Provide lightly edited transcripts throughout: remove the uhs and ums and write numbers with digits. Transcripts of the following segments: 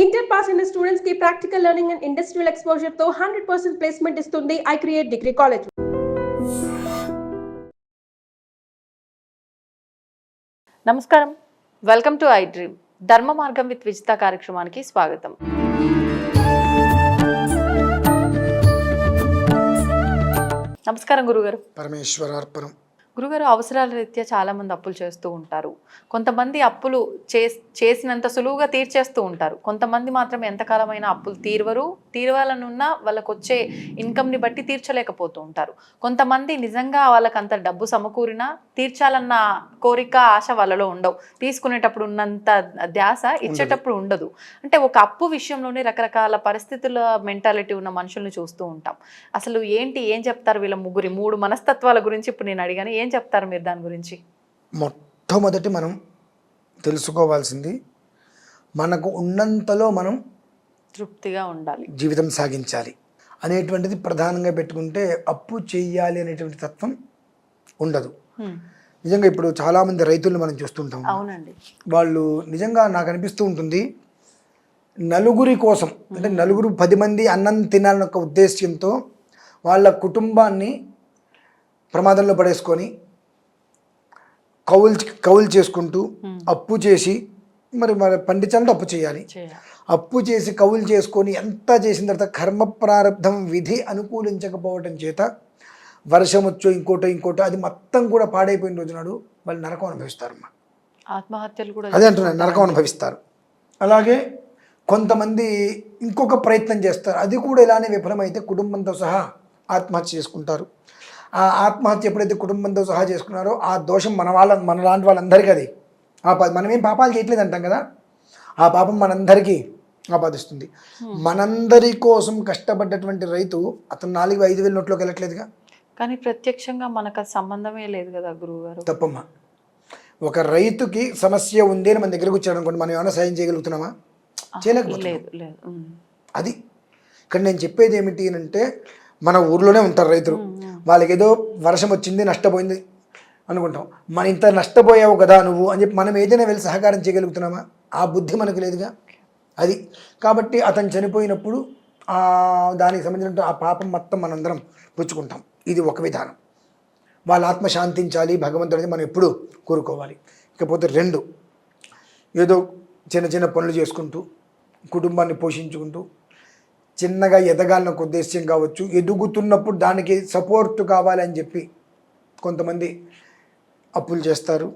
Inter pass అయిన students కి practical learning and industrial exposure తో 100% ప్లేస్మెంట్ ఇస్తుంది ఐ క్రియేట్ డిగ్రీ కాలేజ్. నమస్కారం, వెల్కమ్ టు ఐ డ్రీమ్. ధర్మ మార్గం విత్ విజిత కార్యక్రమానికి స్వాగతం. నమస్కారం గురుగారు. పరమేశ్వరార్పణం. గురుగారు, అవసరాల రీత్యా చాలామంది అప్పులు చేస్తూ ఉంటారు. కొంతమంది అప్పులు చేసినంత సులువుగా తీర్చేస్తూ ఉంటారు. కొంతమంది మాత్రం ఎంతకాలమైనా అప్పులు తీరవాలనున్నా వాళ్ళకు వచ్చే ఇన్కమ్ని బట్టి తీర్చలేకపోతూ ఉంటారు. కొంతమంది నిజంగా వాళ్ళకి అంత డబ్బు సమకూరినా తీర్చాలన్న కోరిక, ఆశ వాళ్ళలో ఉండవు. తీసుకునేటప్పుడు ఉన్నంత ధ్యాస ఇచ్చేటప్పుడు ఉండదు. అంటే ఒక అప్పు విషయంలోనే రకరకాల పరిస్థితుల మెంటాలిటీ ఉన్న మనుషుల్ని చూస్తూ ఉంటాం. అసలు ఏం చెప్తారు వీళ్ళ మూడు మనస్తత్వాల గురించి ఇప్పుడు నేను అడిగాను. ఏం చెప్తారు మీరు దాని గురించి? మొట్టమొదటి మనం తెలుసుకోవాల్సింది, మనకు ఉన్నంతలో మనం తృప్తిగా ఉండాలి, జీవితం సాగించాలి అనేటువంటిది ప్రధానంగా పెట్టుకుంటే అప్పు చెయ్యాలి అనేటువంటి తత్వం ఉండదు. నిజంగా ఇప్పుడు చాలామంది రైతులను మనం చూస్తుంటాం. అవునండి. వాళ్ళు నిజంగా నాకు అనిపిస్తూ ఉంటుంది, నలుగురి కోసం అంటే నలుగురు 10 మంది అన్నం తినాలన్న ఒక ఉద్దేశ్యంతో వాళ్ళ కుటుంబాన్ని ప్రమాదంలో పడేసుకొని కౌలు చేసుకుంటూ అప్పు చేసి మరి పండించాలంటే అప్పు చేయాలి. అప్పు చేసి కౌలు చేసుకొని ఎంత చేసిన తర్వాత కర్మ ప్రారంధం విధి అనుకూలించకపోవటం చేత వర్షం వచ్చో ఇంకోటో అది మొత్తం కూడా పాడైపోయిన రోజు నాడు వాళ్ళు నరకం అనుభవిస్తారమ్మా. ఆత్మహత్యలు కూడా అదే అంటున్నారు, నరకం అనుభవిస్తారు. అలాగే కొంతమంది ఇంకొక ప్రయత్నం చేస్తారు, అది కూడా ఇలానే విఫలమైతే కుటుంబంతో సహా ఆత్మహత్య చేసుకుంటారు. ఆ ఆత్మహత్య ఎప్పుడైతే కుటుంబంతో సహా చేసుకున్నారో ఆ దోషం మన లాంటి వాళ్ళందరికీ అది మనమేం పాపాలు చేయట్లేదు అంటాం కదా, ఆ పాపం మనందరికీ ఆపాదిస్తుంది. మనందరి కోసం కష్టపడ్డటువంటి రైతు అతను 4,000-5,000 నోట్లోకి వెళ్ళట్లేదుగా. కానీ ప్రత్యక్షంగా మనకు సంబంధమే లేదు కదా గురువుగారు. తప్పమ్మా. ఒక రైతుకి సమస్య ఉంది అని మన దగ్గరకు వచ్చాడు అనుకోండి, మనం ఏమైనా సాయం చేయగలుగుతున్నామా? చేయలేకపోతున్నాం. అది ఇక్కడ నేను చెప్పేది ఏమిటి అంటే, మన ఊర్లోనే ఉంటారు రైతులు, వాళ్ళకి ఏదో వర్షం వచ్చింది నష్టపోయింది అనుకుంటాం. మన ఇంత నష్టపోయావు కదా నువ్వు అని చెప్పి మనం ఏదైనా వెళ్ళి సహకారం చేయగలుగుతున్నామా? ఆ బుద్ధి మనకు లేదుగా. అది కాబట్టి అతను చనిపోయినప్పుడు దానికి సంబంధించిన ఆ పాపం మొత్తం మనందరం పుచ్చుకుంటాం. ఇది ఒక విధానం. వాళ్ళ ఆత్మ శాంతించాలి, భగవంతుడిని మనం ఎప్పుడూ కోరుకోవాలి. ఇకపోతే 2, ఏదో చిన్న పనులు చేసుకుంటూ కుటుంబాన్ని పోషించుకుంటూ చిన్నగా ఎదగాలని ఒక ఉద్దేశ్యం కావచ్చు, ఎదుగుతున్నప్పుడు దానికి సపోర్ట్ కావాలని చెప్పి కొంతమంది అప్పులు చేస్తారు.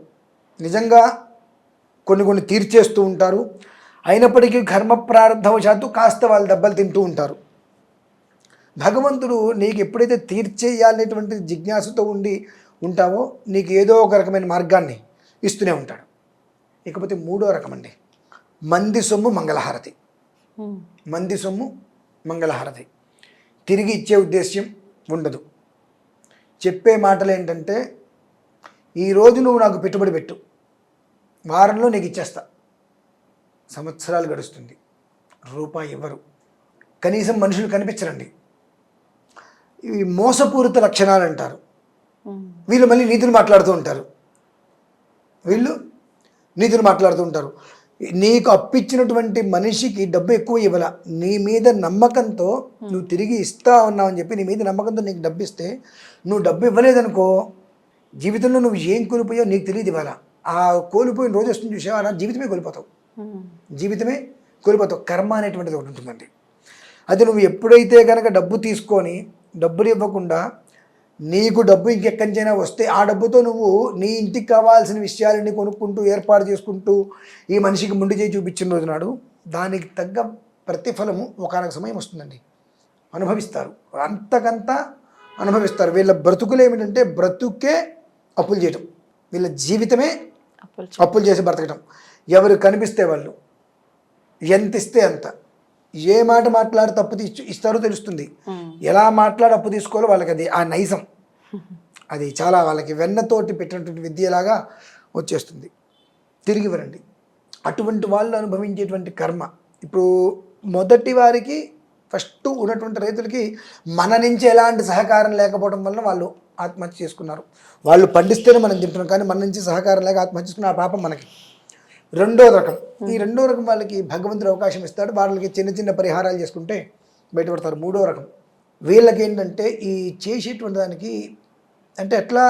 నిజంగా కొన్ని తీర్చేస్తూ ఉంటారు. అయినప్పటికీ కర్మ ప్రారంధవశాత్తు కాస్త వాళ్ళు దెబ్బలు తింటూ ఉంటారు. భగవంతుడు నీకు ఎప్పుడైతే తీర్చేయాలనేటువంటి జిజ్ఞాసతో ఉంటావో నీకు ఏదో ఒక రకమైన మార్గాన్ని ఇస్తూనే ఉంటాడు. ఇకపోతే 3వ రకం అండి, మంది సొమ్ము మంగళహారతి. మంది సొమ్ము మంగళహారతి తిరిగి ఇచ్చే ఉద్దేశ్యం ఉండదు. చెప్పే మాటలు ఏంటంటే, ఈరోజు నువ్వు నాకు పెట్టుబడి పెట్టు, వారంలో నీకు ఇచ్చేస్తా. సంవత్సరాలు గడుస్తుంది, రూపాయి ఇవ్వరు. కనీసం మనుషులు కనిపించరండి. ఇవి మోసపూరిత లక్షణాలు అంటారు. వీళ్ళు మళ్ళీ నీతులు మాట్లాడుతూ ఉంటారు. నీకు అప్పిచ్చినటువంటి మనిషికి డబ్బు ఎక్కువ ఇవ్వాల, నీ మీద నమ్మకంతో నువ్వు తిరిగి ఇస్తా ఉన్నావు అని చెప్పి నీ మీద నమ్మకంతో నీకు డబ్బు ఇస్తే, నువ్వు డబ్బు ఇవ్వలేదనుకో జీవితంలో నువ్వు ఏం కోల్పోయావు నీకు తెలియదు. ఇవ్వాల ఆ కోల్పోయిన రోజు వస్తుంది చూసావా, జీవితమే కోల్పోతావు. కర్మ అనేటువంటిది ఒకటి ఉంటుందండి. అది నువ్వు ఎప్పుడైతే కనుక డబ్బు తీసుకొని డబ్బులు ఇవ్వకుండా నీకు డబ్బు ఇంకెక్కడికైనా వస్తే ఆ డబ్బుతో నువ్వు నీ ఇంటికి కావాల్సిన విషయాలని కొనుక్కుంటూ ఏర్పాటు చేసుకుంటూ ఈ మనిషికి ముందు చేయి చూపించిన రోజు నాడు దానికి తగ్గ ప్రతిఫలము ఒకనొక సమయం వస్తుందండి. అనుభవిస్తారు, అంతకంతా అనుభవిస్తారు. వీళ్ళ బ్రతుకులు ఏమిటంటే బ్రతుకే అప్పులు చేయటం, వీళ్ళ జీవితమే అప్పులు చేసి బ్రతకటం. ఎవరు కనిపిస్తే వాళ్ళు ఎంత ఇస్తే అంత, ఏ మాట మాట్లాడి తప్పు ఇస్తారో తెలుస్తుంది, ఎలా మాట్లాడి అప్పు తీసుకోవాలో వాళ్ళకి అది ఆ నైజం, అది చాలా వాళ్ళకి వెన్నతోటి పెట్టినటువంటి విద్యలాగా వచ్చేస్తుంది. తిరిగి ఇవ్వరండి. అటువంటి వాళ్ళు అనుభవించేటువంటి కర్మ. ఇప్పుడు మొదటి వారికి ఫస్ట్ ఉన్నటువంటి రైతులకి మన నుంచి ఎలాంటి సహకారం లేకపోవడం వల్ల వాళ్ళు ఆత్మహత్య చేసుకున్నారు. వాళ్ళు పండిస్తేనే మనం తింటున్నాం, కానీ మన నుంచి సహకారం లేక ఆత్మహత్య చేసుకున్న ఆ పాపం మనకి. రెండో రకం, ఈ రెండో రకం వాళ్ళకి భగవంతుడు అవకాశం ఇస్తాడు, వాళ్ళకి చిన్న చిన్న పరిహారాలు చేసుకుంటే బయటపడతారు. మూడో రకం వీళ్ళకి ఏంటంటే ఈ చేసేటువంటి దానికి అంటే ఎట్లా,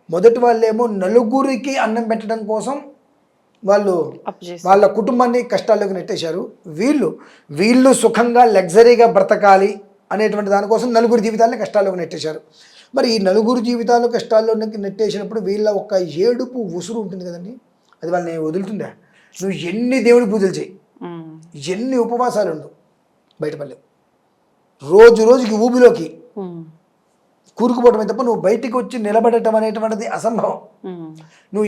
మొదటి వాళ్ళేమో నలుగురికి అన్నం పెట్టడం కోసం వాళ్ళు వాళ్ళ కుటుంబాన్ని కష్టాల్లోకి నెట్టేశారు. వీళ్ళు సుఖంగా లగ్జరీగా బ్రతకాలి అనేటువంటి దానికోసం నలుగురు జీవితాలని కష్టాల్లోకి నెట్టేశారు. మరి ఈ నలుగురు జీవితాలు కష్టాల్లోకి నెట్టేసినప్పుడు వీళ్ళ ఒక ఏడుపు ఉసురు ఉంటుంది కదండి, అది వాళ్ళని వదులుతుందా? నువ్వు ఎన్ని దేవుడి పూజలు చేయి, ఎన్ని ఉపవాసాలు ఉండు, బయటపడలేవు. రోజు రోజుకి ఊబిలోకి కూరుకుపోవటమే తప్ప నువ్వు బయటికి వచ్చి నిలబడటం అనేటువంటిది అసంభవం. నువ్వు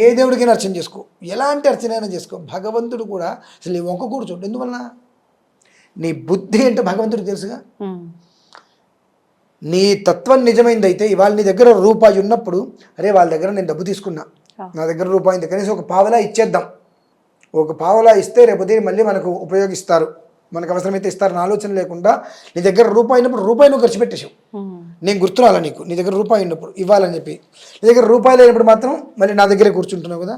ఏ దేవుడికైనా అర్చన చేసుకో, ఎలాంటి అర్చన అయినా చేసుకో, భగవంతుడు కూడా అసలు నీ వంక కూర్చోడు. ఎందువలన? నీ బుద్ధి ఏంటో భగవంతుడికి తెలుసుగా. నీ తత్వం నిజమైందైతే ఇవాళ నీ దగ్గర రూపాయి ఉన్నప్పుడు, అరే వాళ్ళ దగ్గర నేను డబ్బు తీసుకున్నా, నా దగ్గర రూపాయి ఉంది, కనీసం ఒక పావలా ఇచ్చేద్దాం, ఒక పావలా ఇస్తే రేపు దీన్ని మళ్ళీ మనకు ఉపయోగిస్తారు, మనకు అవసరమైతే ఇస్తారని ఆలోచన లేకుండా నీ దగ్గర రూపాయి ఉన్నప్పుడు రూపాయి నువ్వు ఖర్చు పెట్టేసావు. నేను గుర్తురాలా నీకు, నీ దగ్గర రూపాయి ఉన్నప్పుడు ఇవ్వాలని చెప్పి, నీ దగ్గర రూపాయి లేనప్పుడు మాత్రం మళ్ళీ నా దగ్గరే కూర్చుంటున్నావు కదా.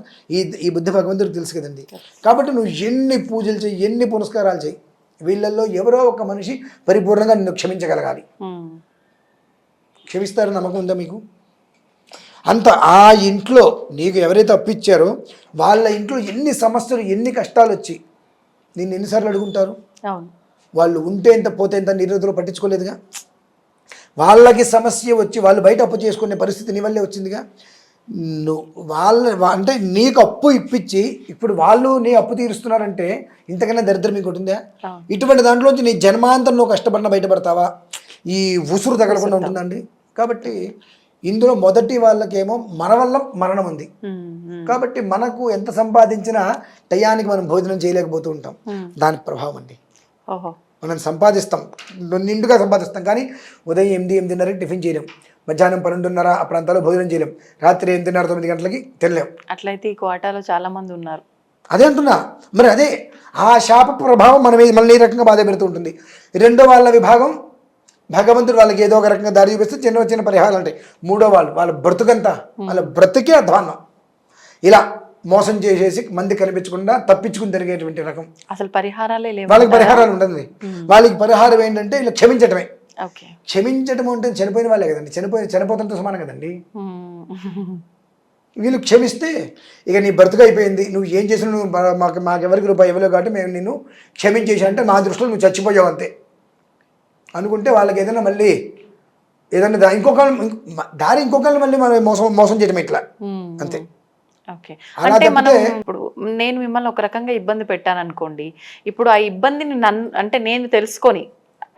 ఈ బుద్ధి భగవంతుడికి తెలుసు కదండి. కాబట్టి నువ్వు ఎన్ని పూజలు చేయి, ఎన్ని పునస్కారాలు చేయి, వీళ్ళల్లో ఎవరో ఒక మనిషి పరిపూర్ణంగా నిన్ను క్షమించగలగాలి. క్షమిస్తారో నమ్మకం ఉందా మీకు? అంత ఆ ఇంట్లో నీకు ఎవరైతే అప్పిచ్చారో వాళ్ళ ఇంట్లో ఎన్ని సమస్యలు, ఎన్ని కష్టాలు వచ్చి నిన్ను ఎన్నిసార్లు అడుగుంటారు? వాళ్ళు ఉంటే ఎంత పోతే ఎంత నిర్ణయంలో పట్టించుకోలేదుగా. వాళ్ళకి సమస్య వచ్చి వాళ్ళు బయట అప్పు చేసుకునే పరిస్థితి నీ వల్లే వచ్చిందిగా. అంటే నీకు అప్పు ఇప్పించి ఇప్పుడు వాళ్ళు నీ అప్పు తీరుస్తున్నారంటే ఇంతకన్నా దరిద్రం మీకు ఉంటుందా? ఇటువంటి దాంట్లోంచి నీ జన్మాంతం నువ్వు కష్టపడిన బయటపడతావా? ఈ ఉసురు తగలకుండా ఉంటుందండి. కాబట్టి ఇందులో మొదటి వాళ్ళకేమో మన వల్ల మరణం ఉంది కాబట్టి మనకు ఎంత సంపాదించినా టయానికి మనం భోజనం చేయలేకపోతూ ఉంటాం. దాని ప్రభావం అండి. మనం సంపాదిస్తాం, నిండుగా సంపాదిస్తాం, కానీ ఉదయం 8-8:30 టిఫిన్ చేయలేం, మధ్యాహ్నం 12:30 ఆ ప్రాంతాల్లో భోజనం చేయలేం, రాత్రి 8:30-9 గంటలకి తినలేం. అట్లయితే ఈ కోటాలో చాలా మంది ఉన్నారు. అదే అంటున్నా. మరి అదే ఆ శాప ప్రభావం మనల్ని ఈ రకంగా బాధ పెడుతూ ఉంటుంది. రెండో వాళ్ళ విభాగం భగవంతుడు వాళ్ళకి ఏదో ఒక రకంగా దారి చూపిస్తే చిన్న చిన్న పరిహారాలు ఉంటాయి. మూడో వాళ్ళ బ్రతుకంతా, వాళ్ళ బ్రతుకే అధ్వాన్నం. ఇలా మోసం చేసేసి మంది కనిపించకుండా తప్పించుకుని తిరిగేటువంటి రకం. అసలు పరిహారాలే లేవు వాళ్ళకి. పరిహారాలు ఉంటుంది. వాళ్ళకి పరిహారం ఏంటంటే ఇలా క్షమించటమే. క్షమించటం అంటే చనిపోయిన వాళ్ళే కదండి, చనిపోతుంటే సమానం కదండి. వీళ్ళు క్షమిస్తే ఇక నీ బ్రతుకు అయిపోయింది, నువ్వు ఏం చేసినా నువ్వు మాకెవరికి రూపాయి ఇవ్వలేవు కాబట్టి మేము నిన్ను క్షమించేసి అంటే నా దృష్టిలో నువ్వు చచ్చిపోయావు అంతే అనుకుంటే వాళ్ళకి ఏదైనా మళ్ళీ ఏదైనా ఇంకొకరిని మళ్ళీ మనం మోసం చేయడం ఇట్లా అంతే. ఓకే, అంటే మనం ఇప్పుడు నేను మిమ్మల్ని ఒక రకంగా ఇబ్బంది పెట్టాను అనుకోండి, ఇప్పుడు ఆ ఇబ్బందిని అంటే నేను తెలుసుకొని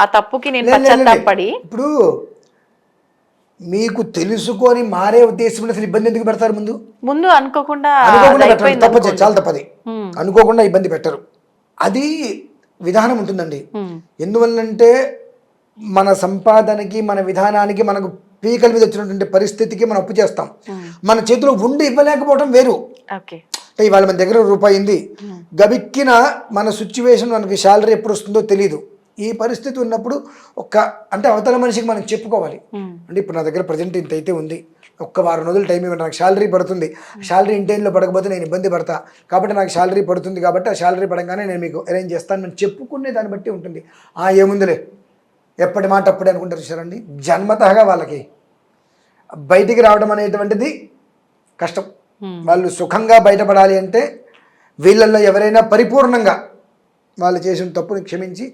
ఆ తప్పుకి నేను పశ్చాత్తాపడి, ఇప్పుడు మీకు తెలుసుకొని మారే ఉద్దేశం అసలు ఇబ్బంది ఎందుకు పెడతారు? ముందు అనుకోకుండా తప్పదు, చాలా తప్పది. అనుకోకుండా ఇబ్బంది పెట్టరు, అది విధానం ఉంటుందండి. ఎందువల్లంటే మన సంపాదనకి, మన విధానానికి, మనకు పీకల మీద వచ్చినటువంటి పరిస్థితికి మనం అప్పు చేస్తాం. మన చేతిలో ఉండి ఇవ్వలేకపోవడం వేరు. అంటే ఇవాళ మన దగ్గర రూపాయి ఉంది, గబిక్కిన మన సిచ్యువేషన్, మనకి శాలరీ ఎప్పుడు వస్తుందో తెలియదు. ఈ పరిస్థితి ఉన్నప్పుడు అంటే అవతల మనిషికి మనం చెప్పుకోవాలి, అంటే ఇప్పుడు నా దగ్గర ప్రజెంట్ ఇంత అయితే ఉంది, ఒక్క వారం రోజులు టైం ఇవ్వండి, నాకు శాలరీ పడుతుంది, శాలరీ ఇంటైన్లో పడకపోతే నేను ఇబ్బంది పడతా, కాబట్టి నాకు శాలరీ పడుతుంది, కాబట్టి ఆ శాలరీ పడంగానే నేను మీకు అరేంజ్ చేస్తాను, మనం చెప్పుకునే దాన్ని బట్టి ఉంటుంది. ఏముందిలే ఎప్పటి మాట అప్పుడే అనుకుంటారు చూసారండి. జన్మతహగా వాళ్ళకి బయటికి రావడం అనేటువంటిది కష్టం. వాళ్ళు సుఖంగా బయటపడాలి అంటే వీళ్ళల్లో ఎవరైనా పరిపూర్ణంగా వాళ్ళు చేసిన తప్పుని క్షమించి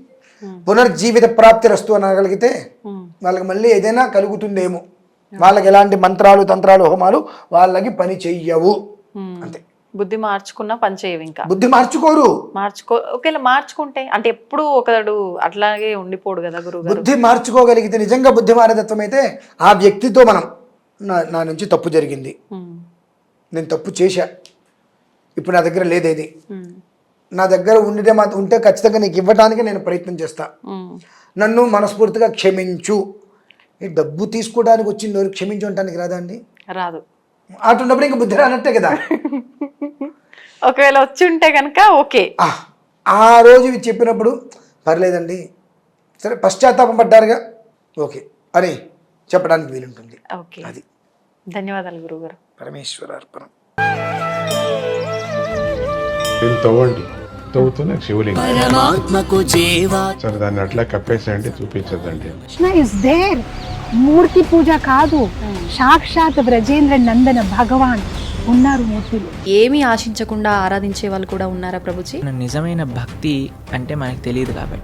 పునర్జీవిత ప్రాప్తి రస్తు అనగలిగితే వాళ్ళకి మళ్ళీ ఏదైనా కలుగుతుందేమో. వాళ్ళకి ఎలాంటి మంత్రాలు, తంత్రాలు, హోమాలు వాళ్ళకి పని చెయ్యవు అంతే. బుద్ధి మార్చుకున్నా పని చేయవు. ఇంకా బుద్ధి మార్చుకోరు. ఒకవేళ మార్చుకుంటే అంటే ఎప్పుడు ఒకడు అట్లాగే ఉండిపోడు కదా గురువు. బుద్ధి మార్చుకోగలిగితే, నిజంగా బుద్ధి మారేతత్వం అయితే ఆ వ్యక్తితో మనం నా నుంచి తప్పు జరిగింది, నేను తప్పు చేశా, ఇప్పుడు నా దగ్గర లేదేది, నా దగ్గర ఉంటే ఖచ్చితంగా నీకు ఇవ్వడానికి నేను ప్రయత్నం చేస్తా, నన్ను మనస్ఫూర్తిగా క్షమించు. ఈ డబ్బు తీసుకోవడానికి వచ్చింది క్షమించు అంటానికి రాదా అండి? రాదు. అటున్నప్పుడు ఇంకా బుద్ధి రానట్టే కదా. ఒకవేళ వచ్చి ఉంటే కనుక ఓకే, ఆ రోజు చెప్పినప్పుడు పర్లేదండి, సరే పశ్చాత్తాపం పడ్డారుగా, ఓకే అని చెప్పడానికి వీలుంటుంది. అది. ధన్యవాదాలు గురువుగారు. పరమేశ్వర అర్పణం. దీన్ని తవ్వండి, తవ్వుతూనే శివలింగం. సరే దాన్ని అట్లా కప్పేసేయండి, చూపించదండి. Krishna is there. మూర్తి పూజ కాదు, సాక్షాత్ బ్రజేంద్ర నందన భగవాన్ ఉన్నారు మూర్తిలో. ఏమీ ఆశించకుండా ఆరాధించే వాళ్ళు కూడా ఉన్నారా ప్రభుజీ? నిజమైన భక్తి అంటే మనకు తెలియదు కాబట్టి